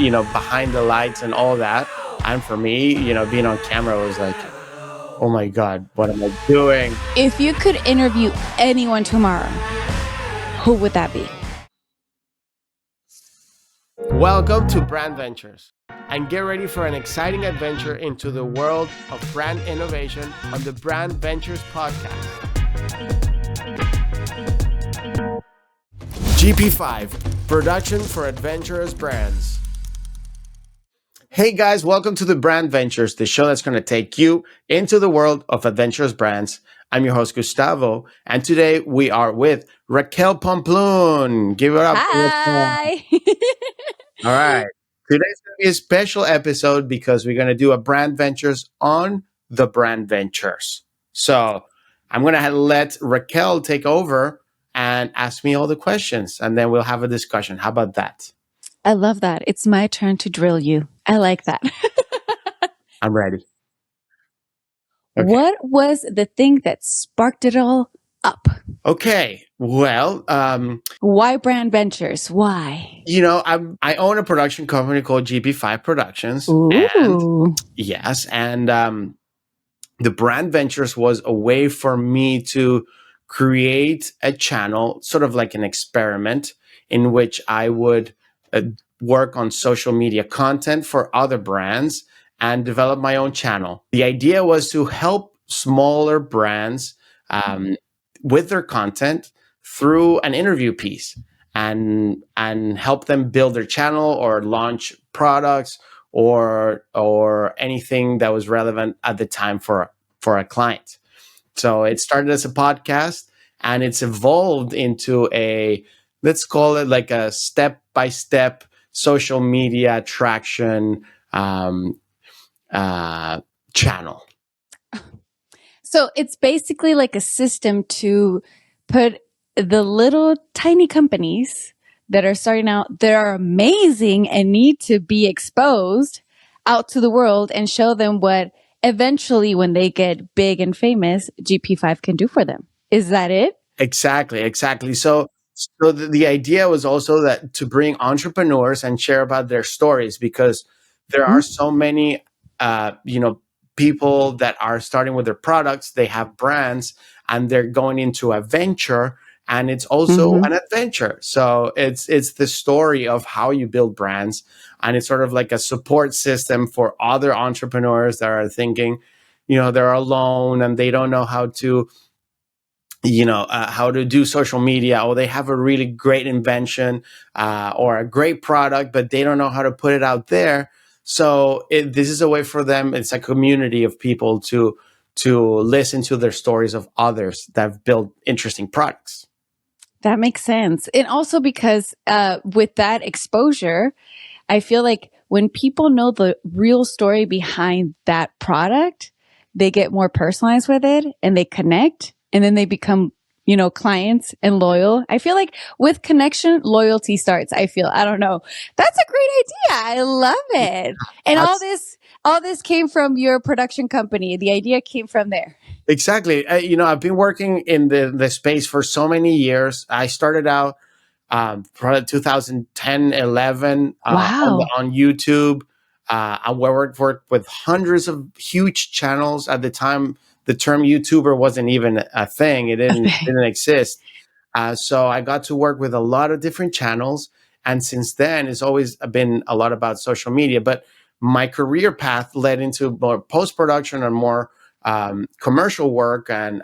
behind the lights and all that. And for me, being on camera was like, oh my God, what am I doing? If you could interview anyone tomorrow, who would that be? Welcome to Brandventures, and get ready for an exciting adventure into the world of brand innovation on the Brandventures podcast. GP5 Production for adventurous brands. Hey guys, welcome to the Brandventures, the show that's going to take you into the world of adventurous brands. I'm your host, Gustavo, and today we are with Raquel Pomplun. Give it up. Hi. All right. Today's going to be a special episode because we're going to do a Brandventures on the Brandventures. So I'm going to let Raquel take over and ask me all the questions, and then we'll have a discussion. How about that? I love that. It's my turn to drill you. I like that. I'm ready. Okay. What was the thing that sparked it all up? Okay. Well, why Brandventures? Why? I own a production company called GP5 Productions. Ooh. And yes. And the Brandventures was a way for me to create a channel, sort of like an experiment in which I would work on social media content for other brands and develop my own channel. The idea was to help smaller brands with their content through an interview piece and help them build their channel or launch products or anything that was relevant at the time for a client. So it started as a podcast and it's evolved into let's call it like a step-by-step social media traction channel. So it's basically like a system to put the little tiny companies that are starting out, that are amazing and need to be exposed out to the world and show them what eventually when they get big and famous, GP5 can do for them. Is that it? Exactly. So the idea was also that to bring entrepreneurs and share about their stories, because there are so many, people that are starting with their products, they have brands and they're going into a venture, and it's also an adventure. So it's the story of how you build brands, and it's sort of like a support system for other entrepreneurs that are thinking, they're alone and they don't know how to do social media, or they have a really great invention or a great product, but they don't know how to put it out there. So this is a way for them. It's a community of people to listen to their stories of others that have built interesting products. That makes sense. And also because with that exposure, I feel like when people know the real story behind that product, they get more personalized with it and they connect, and then they become, clients and loyal. I feel like with connection, loyalty starts. I don't know. That's a great idea. I love it. And all this came from your production company. The idea came from there. Exactly. I've been working in the space for so many years. I started out probably 2010, 11 on YouTube. I worked with hundreds of huge channels. At the time, the term YouTuber wasn't even a thing. It didn't exist. So I got to work with a lot of different channels. And since then, it's always been a lot about social media. But my career path led into more post-production and more commercial work and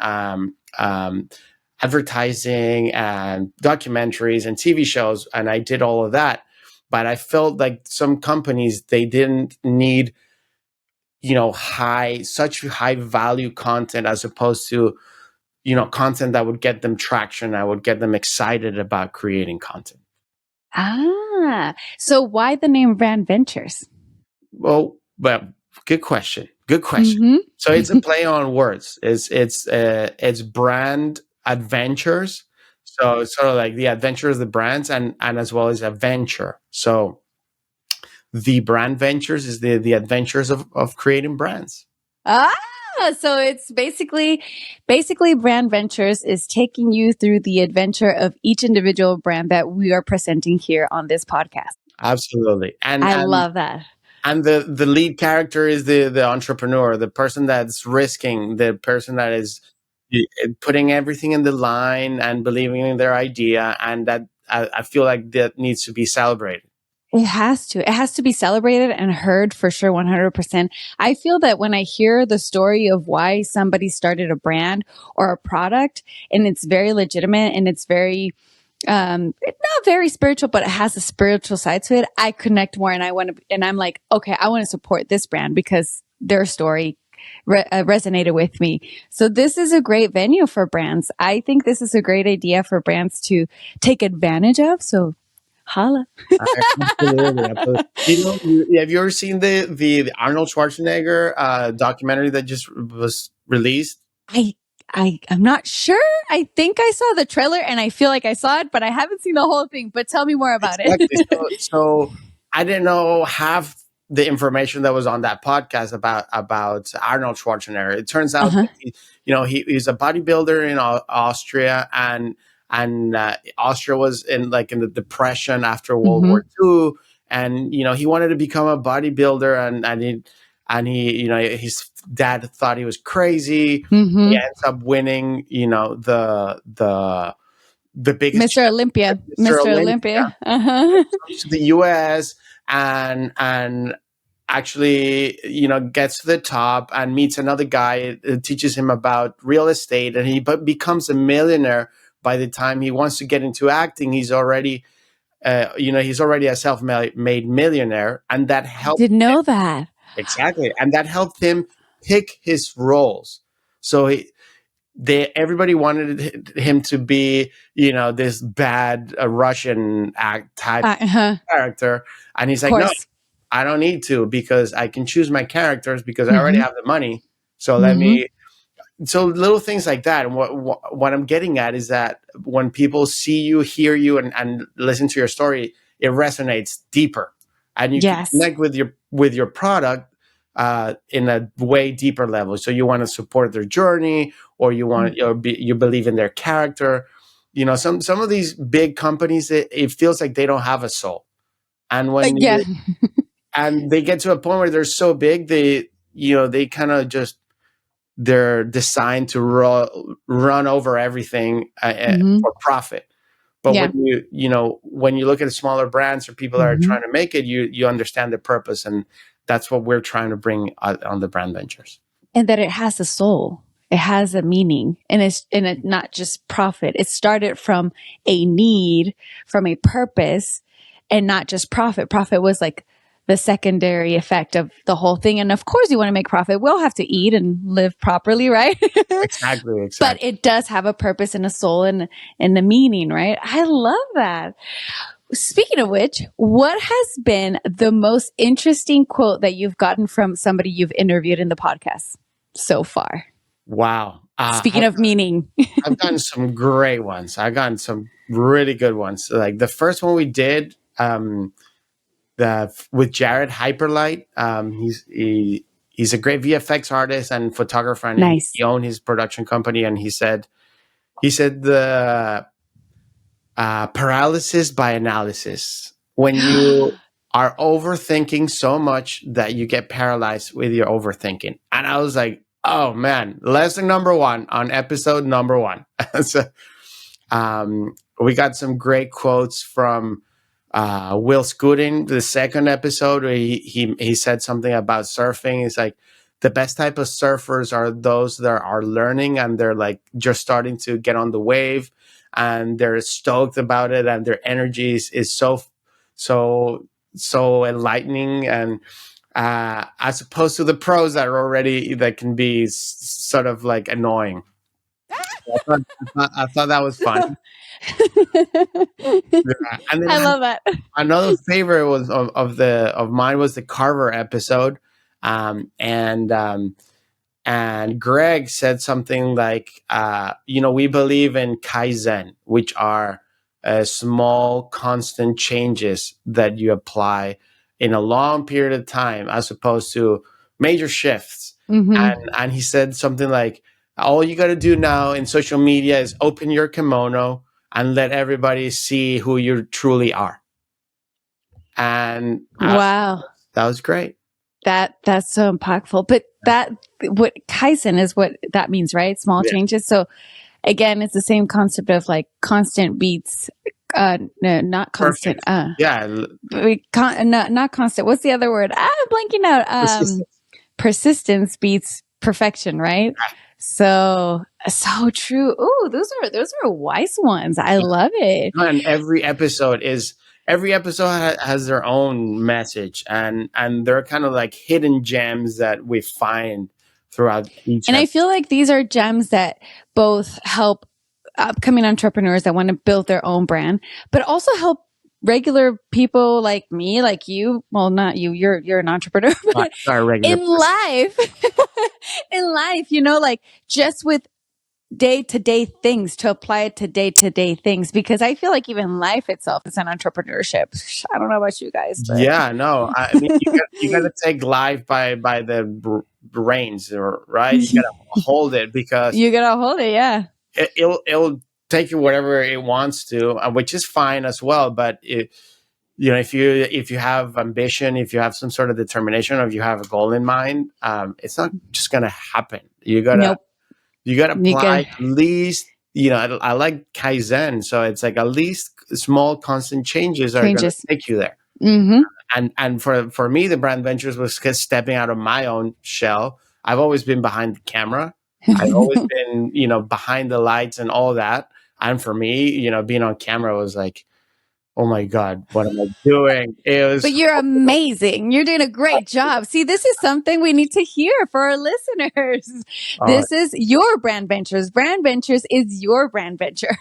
advertising and documentaries and TV shows. And I did all of that. But I felt like some companies, they didn't need such high value content as opposed to, content that would get them traction. I would get them excited about creating content. So why the name Brandventures? Well, good question. So it's a play on words. It's brand adventures. So it's sort of like the adventure of the brands and as well as a venture. So the Brandventures is the adventures of creating brands. So it's basically Brandventures is taking you through the adventure of each individual brand that we are presenting here on this podcast. Absolutely. I love that. And the lead character is the entrepreneur, the person that's risking, the person that is putting everything in the line and believing in their idea, and that I feel like that needs to be celebrated. It has to. It has to be celebrated and heard for sure, 100%. I feel that when I hear the story of why somebody started a brand or a product, and it's very legitimate and it's very, not very spiritual, but it has a spiritual side to it, I connect more, and and I'm like, okay, I want to support this brand because their story resonated with me. So this is a great venue for brands. I think this is a great idea for brands to take advantage of. So holla. Absolutely, absolutely. Have you ever seen the Arnold Schwarzenegger documentary that just was released? I'm not sure. I think I saw the trailer and I feel like I saw it, but I haven't seen the whole thing. But tell me more about Exactly. it. So I didn't know half the information that was on that podcast about Arnold Schwarzenegger. It turns out Uh-huh. that he's a bodybuilder in Austria, and Austria was in the depression after World Mm-hmm. War II, and he wanted to become a bodybuilder, and his dad thought he was crazy. Mm-hmm. He ends up winning, the biggest Mr. Olympia. Mr. Mr. Olympia, Olympia. Uh-huh. comes to the US, and actually gets to the top and meets another guy, teaches him about real estate, and he becomes a millionaire. By the time he wants to get into acting, he's already a self-made millionaire, and that helped Didn't know that. exactly, and that helped him pick his roles. So everybody wanted him to be, this bad Russian act type Uh-huh. character, and he's Of like, no, course. I don't need to, because I can choose my characters because I already Mm-hmm. have the money. So Mm-hmm. so little things like that. And what I'm getting at is that when people see you, hear you, and listen to your story, it resonates deeper, and you can Yes. connect with your product in a way deeper level. So you want to support their journey, or you believe in their character. Some of these big companies, it feels like they don't have a soul, and Yeah. and they get to a point where they're so big, they kind of just, they're designed to run over everything Mm-hmm. for profit. But Yeah. when you look at the smaller brands or people that are Mm-hmm. trying to make it, you understand the purpose, and that's what we're trying to bring on the Brandventures. And that it has a soul. It has a meaning, and it's not just profit. It started from a need, from a purpose, and not just profit. Profit was like the secondary effect of the whole thing. And of course, you want to make profit. We all have to eat and live properly, right? Exactly. But it does have a purpose and a soul and a meaning, right? I love that. Speaking of which, what has been the most interesting quote that you've gotten from somebody you've interviewed in the podcast so far? Wow. Speaking of meaning. I've gotten some great ones. I've gotten some really good ones. Like the first one we did, with Jared Hyperlight. He's a great VFX artist and photographer, and Nice. he owned his production company. And he said the paralysis by analysis, when you are overthinking so much that you get paralyzed with your overthinking. And I was like, oh man, lesson number one on episode number one. So, we got some great quotes from Will Scooting, the second episode, where he said something about surfing. He's like, the best type of surfers are those that are learning, and they're like just starting to get on the wave, and they're stoked about it, and their energy is so enlightening, and as opposed to the pros that can be sort of like annoying. I thought that was fun. Yeah. And then I love that. another favorite was of mine was the Carver episode, and Greg said something like, we believe in Kaizen, which are small, constant changes that you apply in a long period of time, as opposed to major shifts. Mm-hmm. And he said something like, all you got to do now in social media is open your kimono and let everybody see who you truly are. And Wow. that was great. That's so impactful. But what Kaizen is what that means, right? Small changes. So again, it's the same concept of like constant beats. No, not constant. Not constant. What's the other word? I'm blanking out. Persistence beats perfection, right? So true. Ooh, those are wise ones. I love it. And every episode has their own message, and they're kind of like hidden gems that we find throughout each. And I feel like these are gems that both help upcoming entrepreneurs that want to build their own brand, but also help regular people like me, like you. Well, not you. You're an entrepreneur, but in life, like just with day-to-day things to apply it to day-to-day things, because I feel like even life itself is an entrepreneurship. I don't know about you guys, but. Yeah, no, I mean, you got to take life by the reins, right? You got to hold it, because you got to hold it. Yeah, it'll take you whatever it wants to, which is fine as well. But if you have ambition, if you have some sort of determination, or if you have a goal in mind, it's not just gonna happen. You gotta apply at least. I like Kaizen, so it's like at least small constant changes are going to take you there. Mm-hmm. And for me, the Brandventures was stepping out of my own shell. I've always been behind the camera. I've always been, behind the lights and all that. And for me, being on camera was like, oh my God, what am I doing? But you're amazing. You're doing a great job. See, this is something we need to hear for our listeners. This is your Brandventures. Brandventures is your brand venture.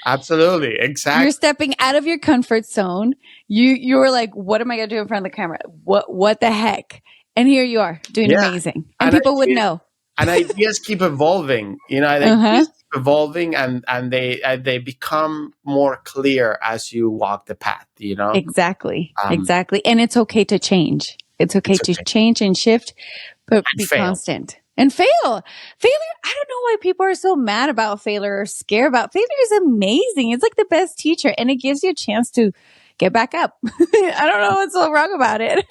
Absolutely. Exactly. You're stepping out of your comfort zone. You were like, what am I going to do in front of the camera? What the heck? And here you are doing amazing. And people would know. And ideas keep evolving, ideas keep evolving, and they become more clear as you walk the path, Exactly. Exactly. And it's okay to change. It's okay to change and shift, but be constant. And fail. Failure, I don't know why people are so mad about failure or scared about failure. Is amazing. It's like the best teacher, and it gives you a chance to get back up. I don't know what's so wrong about it.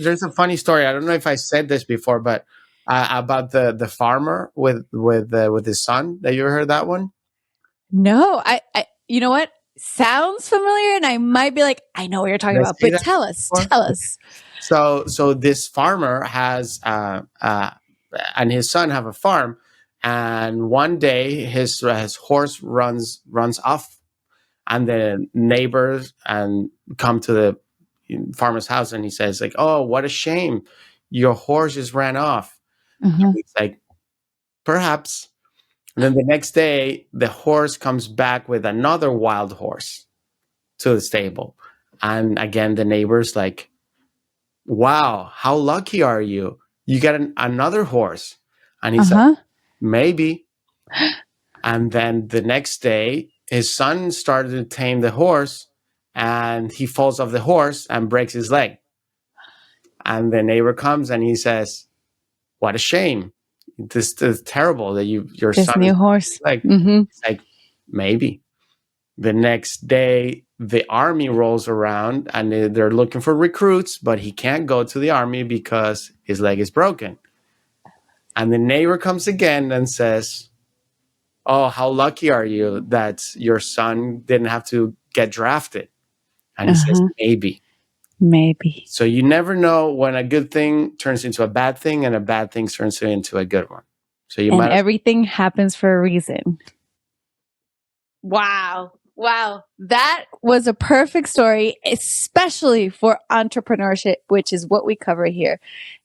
There's a funny story. I don't know if I said this before, but about the farmer with his son. Have you ever heard that one? No, I you know what? Sounds familiar, and I might be like, I know what you're talking about, but tell us. So this farmer has and his son have a farm, and one day his horse runs off, and the neighbors come to the farmer's house, and he says like, oh, what a shame, your horse just ran off. It's like, perhaps. And then the next day, the horse comes back with another wild horse to the stable. And again, the neighbor's like, wow, how lucky are you? You got another horse. And he's like, maybe. And then the next day, his son started to tame the horse, and he falls off the horse and breaks his leg. And the neighbor comes and he says, what a shame. This is terrible that your son new horse. It's like, maybe. The next day, the army rolls around and they're looking for recruits, but he can't go to the army because his leg is broken. And the neighbor comes again and says, oh, how lucky are you that your son didn't have to get drafted? And he says, maybe. Maybe. So you never know when a good thing turns into a bad thing, and a bad thing turns into a good one. So everything happens for a reason. Wow. That was a perfect story, especially for entrepreneurship, which is what we cover here.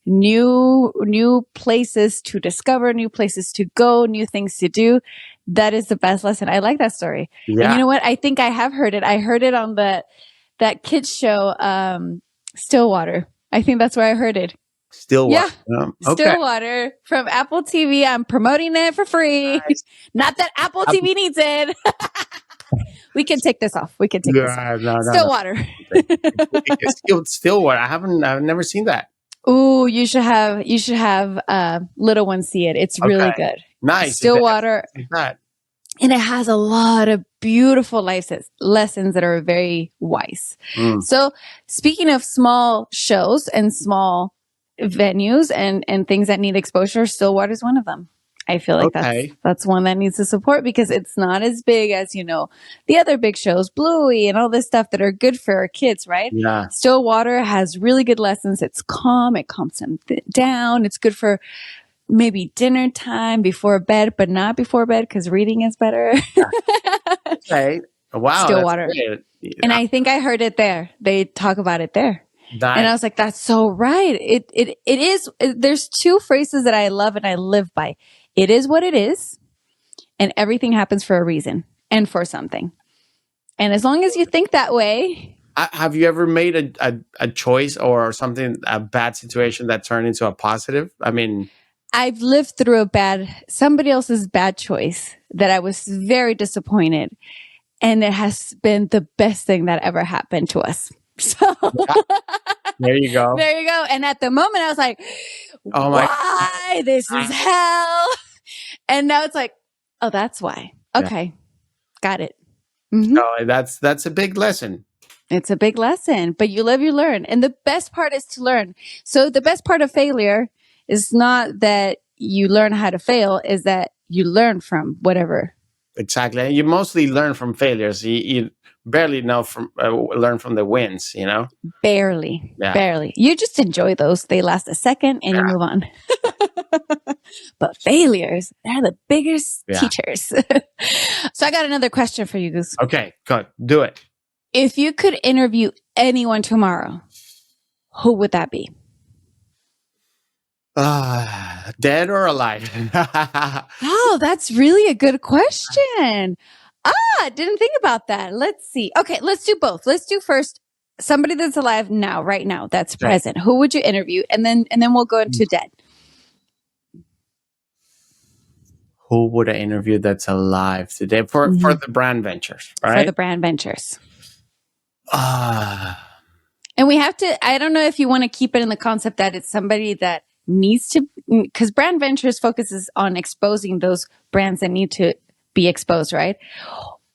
New places to discover, new places to go, new things to do. That is the best lesson. I like that story. Yeah. And you know what? I think I have heard it. I heard it on that kids show, Stillwater. I think that's where I heard it. Stillwater. Yeah. Okay. Stillwater from Apple TV. I'm promoting it for free. Nice. Not that Apple TV needs it. We can take this off. This off. No, Stillwater. No. Stillwater. I've never seen that. Ooh, you should have little ones see it. It's really good. Nice. Stillwater. And it has a lot of beautiful lessons that are very wise. So speaking of small shows and small venues and things that need exposure, Stillwater is one of them. I feel like that's one that needs to support because it's not as big as, the other big shows, Bluey and all this stuff that are good for our kids, right? Yeah. Stillwater has really good lessons. It's calm. It calms them down. It's good for maybe dinner time, before bed, but not before bed because reading is better. Okay. Wow. Stillwater. Yeah. And I think I heard it there. They talk about it there. Nice. And I was like, that's so right. It is. There's two phrases that I love and I live by. It is what it is. And everything happens for a reason and for something. And as long as you think that way. Have you ever made a choice or something, a bad situation that turned into a positive? I mean, I've lived through somebody else's bad choice that I was very disappointed. And it has been the best thing that ever happened to us. So there you go. There you go. And at the moment I was like, oh my why? God. This is hell. And now it's like, oh, that's why. Okay. Got it. Mm-hmm. No, that's a big lesson. It's a big lesson, but you live, you learn. And the best part is to learn. So the best part of failure is not that you learn how to fail, is that you learn from whatever. Exactly. You mostly learn from failures. You barely learn from the wins, Barely. You just enjoy those. They last a second and you move on. But failures, they're the biggest teachers. So I got another question for you, Gus. Okay, good. Do it. If you could interview anyone tomorrow, who would that be? Dead or alive? Oh, that's really a good question. Didn't think about that. Let's see. Okay, let's do both. Let's do first somebody that's alive now, right now, that's present. Who would you interview? And then we'll go into dead. Who would I interview that's alive today for the Brandventures, right? For the Brandventures. And we have to, I don't know if you want to keep it in the concept that it's somebody that needs to, because Brandventures focuses on exposing those brands that need to be exposed, right?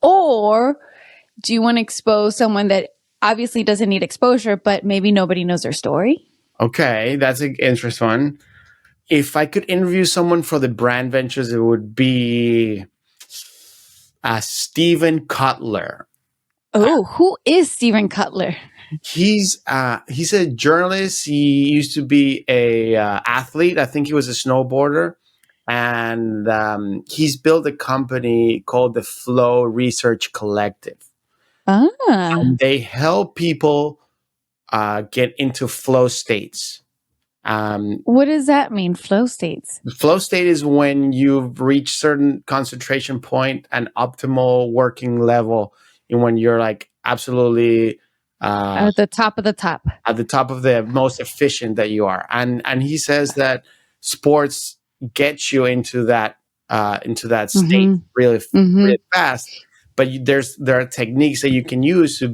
Or do you want to expose someone that obviously doesn't need exposure, but maybe nobody knows their story? Okay, that's an interesting one. If I could interview someone for the Brandventures, it would be Steven Cutler. Oh, who is Steven Cutler? He's a journalist. He used to be a athlete. I think he was a snowboarder, and he's built a company called the Flow Research Collective. And they help people get into flow states. What does that mean, flow states? The flow state is when you've reached certain concentration point and optimal working level, and when you're like absolutely at the top of the top, at the top of the most efficient that you are. And he says that sports get you into that state really fast. But there are techniques that you can use to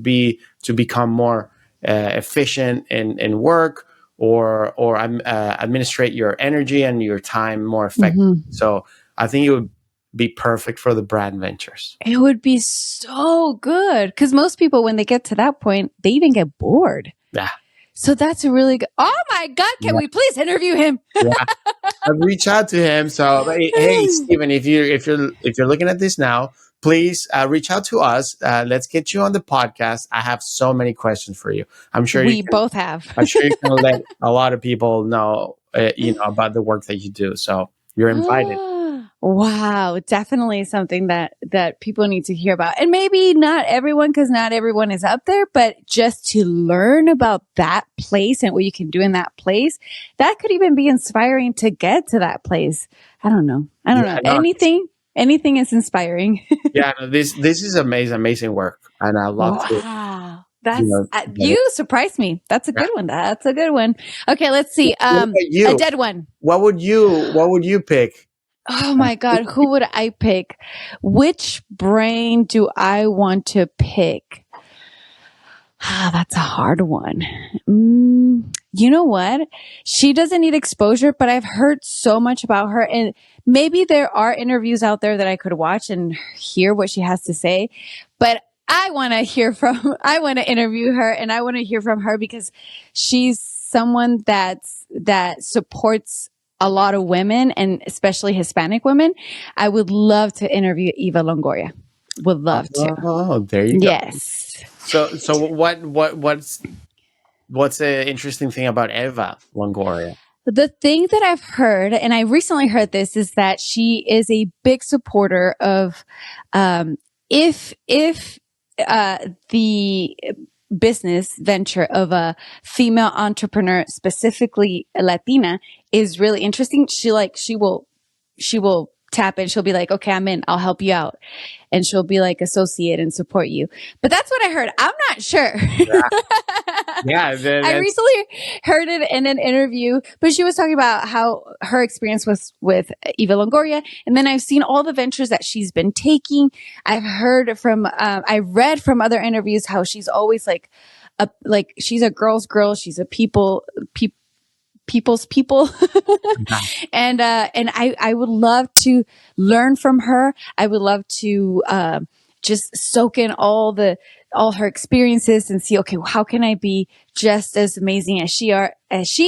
become more efficient in work. Or administrate your energy and your time more effectively. So I think it would be perfect for the Brandventures. It would be so good because most people, when they get to that point, they even get bored. Yeah. So that's a really good. Oh my God! Can we please interview him? Yeah. I've reached out to him. So hey, Steven, if you're looking at this now, please reach out to us. Let's get you on the podcast. I have so many questions for you. I'm sure we both have. I'm sure you can let a lot of people know, about the work that you do. So you're invited. Wow, definitely something that people need to hear about, and maybe not everyone, because not everyone is up there. But just to learn about that place and what you can do in that place, that could even be inspiring to get to that place. I don't know. Anything is inspiring. Yeah, no, this is amazing work, and I love to. Wow, you surprised me. That's a good one. That's a good one. Okay, let's see. A dead one. What would you pick? Oh my God, who would I pick? Which brain do I want to pick? That's a hard one. you know what? She doesn't need exposure, but I've heard so much about her, and maybe there are interviews out there that I could watch and hear what she has to say, but I want to interview her, and I want to hear from her because she's someone that supports a lot of women, and especially Hispanic women. I would love to interview Eva Longoria. Would love to. Oh, there you go. Yes. So what's the interesting thing about Eva Longoria? The thing that I've heard, and I recently heard this, is that she is a big supporter of if the business venture of a female entrepreneur, specifically a Latina, is really interesting, she will tap in. She'll be like, okay, I'm in, I'll help you out. And she'll be like, associate and support you. But that's what I heard. I'm not sure. Yeah. I recently heard it in an interview, but she was talking about how her experience was with Eva Longoria. And then I've seen all the ventures that she's been taking. I've heard from, I read from other interviews how she's always like she's a girl's girl. She's a people's people. And I would love to learn from her. I would love to just soak in all her experiences and see, okay, how can I be just as amazing as she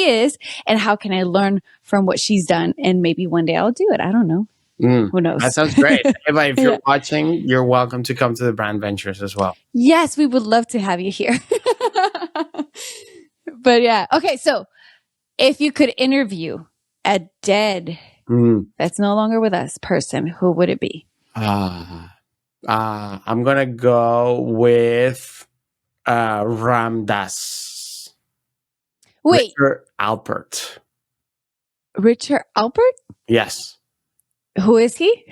is, and how can I learn from what she's done, and maybe one day I'll do it. I don't know. Who knows? That sounds great. Eva, if you're watching, you're welcome to come to the Brandventures as well. Yes, we would love to have you here. But yeah. Okay, so if you could interview a dead, that's no longer with us person, who would it be? I'm going to go with Ramdas. Wait. Richard Alpert. Richard Alpert? Yes. Who is he?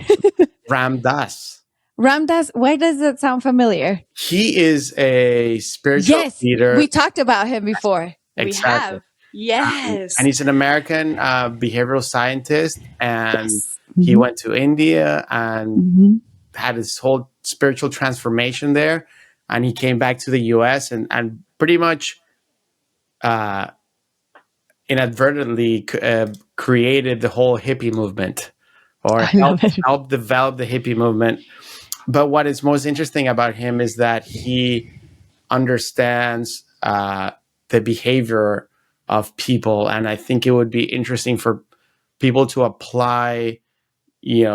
Ramdas. Ramdas, why does that sound familiar? He is a spiritual leader. We talked about him before. Exactly. We have. Yes. And he's an American behavioral scientist, and he went to India and had his whole spiritual transformation there. And he came back to the US and pretty much inadvertently created the whole hippie movement, or helped develop the hippie movement. But what is most interesting about him is that he understands the behavior of people, and I think it would be interesting for people to apply,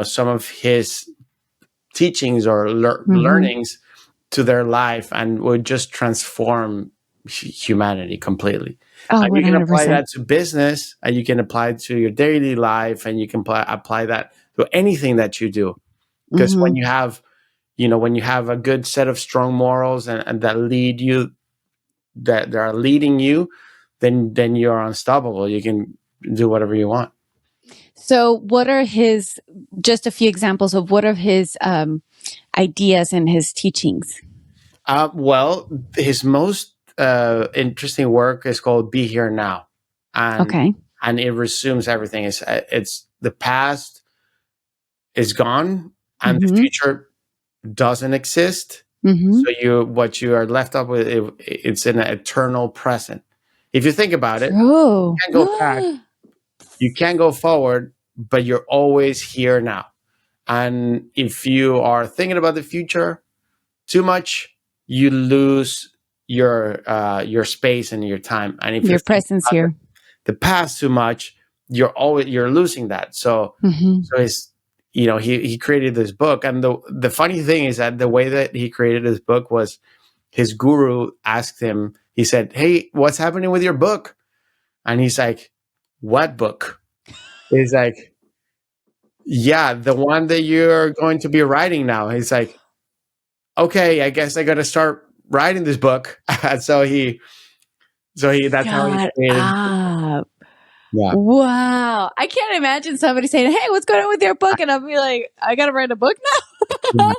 some of his teachings or learnings to their life, and would just transform humanity completely. Oh, and you can apply that to business, and you can apply it to your daily life, and you can apply that to anything that you do. Because when you have, when you have a good set of strong morals and that lead you, that are leading you, then you're unstoppable. You can do whatever you want. So what are just a few examples of what are his ideas and his teachings? Well, his most interesting work is called Be Here Now. And it resumes everything. It's the past is gone and the future doesn't exist. So what you are left up with, it's an eternal present. If you think about it, you can't go back, you can't go forward, but you're always here now. And if you are thinking about the future too much, you lose your space and your time. And if your presence here, the past too much, you're losing that. So it's, he created this book, and the funny thing is that the way that he created this book was his guru asked him. He said, "Hey, what's happening with your book?" And he's like, "What book?" He's like, "Yeah, the one that you're going to be writing now." He's like, "Okay, I guess I got to start writing this book." That's how he created. Yeah. Wow. I can't imagine somebody saying, "Hey, what's going on with your book?" And I'll be like, "I got to write a book now."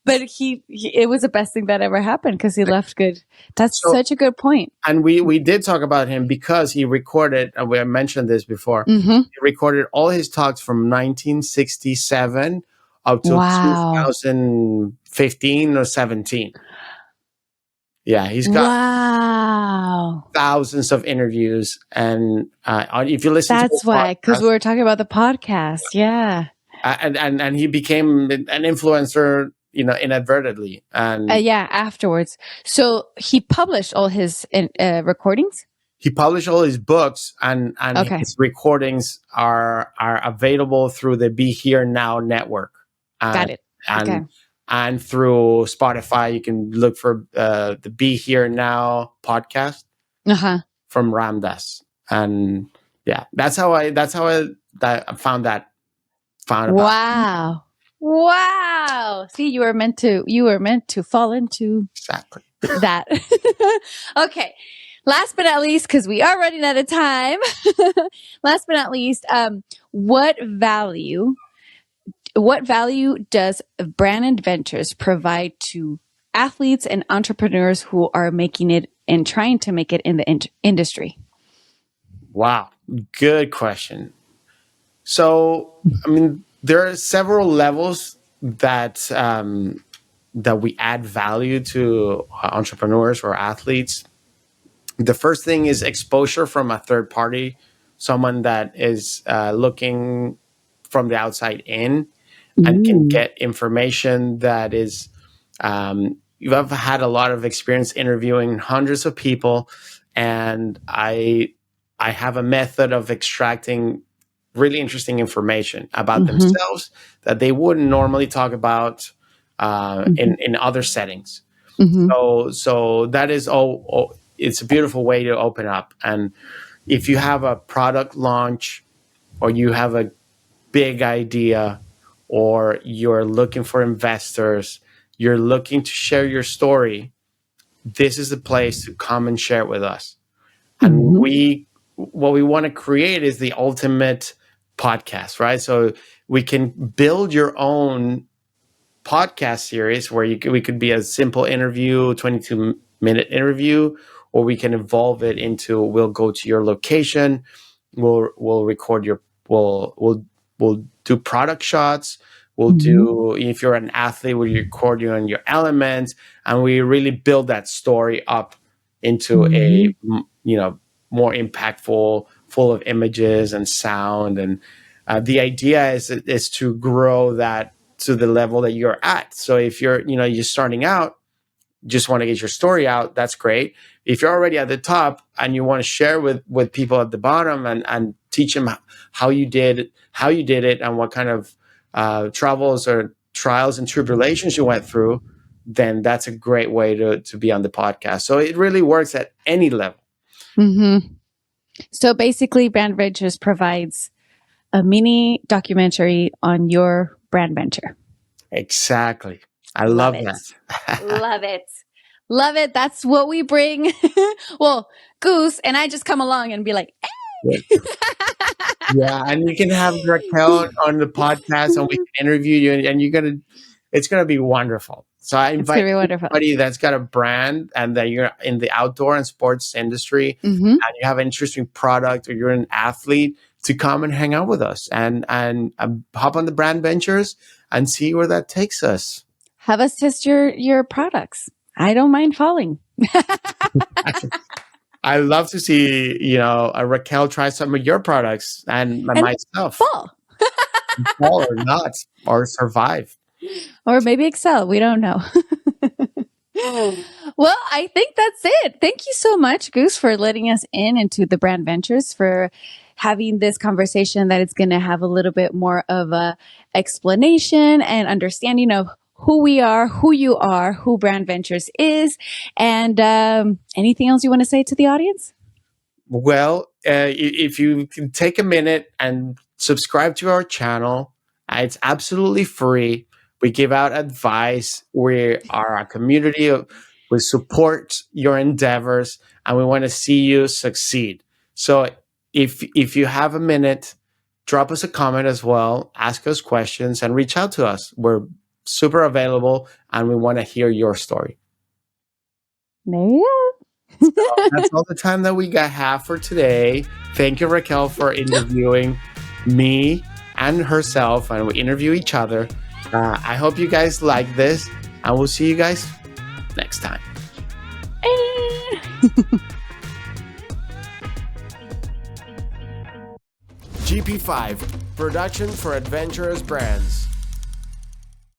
But it was the best thing that ever happened because he left good. That's such a good point. And we did talk about him because he recorded, and I mentioned this before, he recorded all his talks from 1967 up to 2015 or 17. Yeah, he's got thousands of interviews, and if you listen, that's why, because we were talking about the podcast, yeah, and he became an influencer, inadvertently, and afterwards. So he published all his recordings. He published all his books, and his recordings are available through the Be Here Now network. Got it. And through Spotify, you can look for the Be Here Now podcast from Ramdas, and that's how I found that. Wow! See, you were meant to fall into exactly that. Okay. Last but not least, because we are running out of time. Last but not least, what value does Brandventures provide to athletes and entrepreneurs who are making it and trying to make it in the industry? Wow, good question. So, there are several levels that we add value to entrepreneurs or athletes. The first thing is exposure from a third party, someone that is looking from the outside in and can get information that is, you've had a lot of experience interviewing hundreds of people, and I have a method of extracting really interesting information about themselves that they wouldn't normally talk about in other settings. So that is all. It's a beautiful way to open up. And if you have a product launch, or you have a big idea, or you're looking for investors, you're looking to share your story, this is the place to come and share it with us. And what we want to create is the ultimate podcast, right? So we can build your own podcast series where we could be a simple interview, 22-minute interview, or we can evolve it into, we'll go to your location, we'll record we'll do product shots, we'll do, if you're an athlete, we'll record you on your elements, and we really build that story up into a more impactful, full of images and sound. And the idea is to grow that to the level that you're at. So if you're starting out, just want to get your story out, that's great. If you're already at the top and you want to share with people at the bottom and teach them how you did it and what kind of troubles or trials and tribulations you went through, then that's a great way to be on the podcast. So it really works at any level. So basically, Brandventures provides a mini documentary on your brand venture. Exactly. I love that. Love it. That's what we bring. Well, Goose and I just come along and be like, hey. Yeah, and you can have Raquel on the podcast, and we can interview you, and it's gonna be wonderful. So I invite anybody that's got a brand and that you're in the outdoor and sports industry, and you have an interesting product, or you're an athlete, to come and hang out with us and hop on the Brandventures and see where that takes us. Have us test your products. I don't mind falling. I love to see, Raquel try some of your products and myself. Fall. Fall or not, or survive. Or maybe excel. We don't know. Well, I think that's it. Thank you so much, Goose, for letting us into the Brandventures, for having this conversation that it's going to have a little bit more of a explanation and understanding of who we are, who you are, who Brandventures is, and anything else you want to say to the audience? Well, if you can take a minute and subscribe to our channel, it's absolutely free. We give out advice. We are a community. We support your endeavors, and we want to see you succeed. So if you have a minute, drop us a comment as well, ask us questions, and reach out to us. We're super available, and we want to hear your story. There you go. So that's all the time that we have for today. Thank you, Raquel, for interviewing me and herself, and we interview each other. I hope you guys like this, and we'll see you guys next time. GP5 Production for adventurous brands.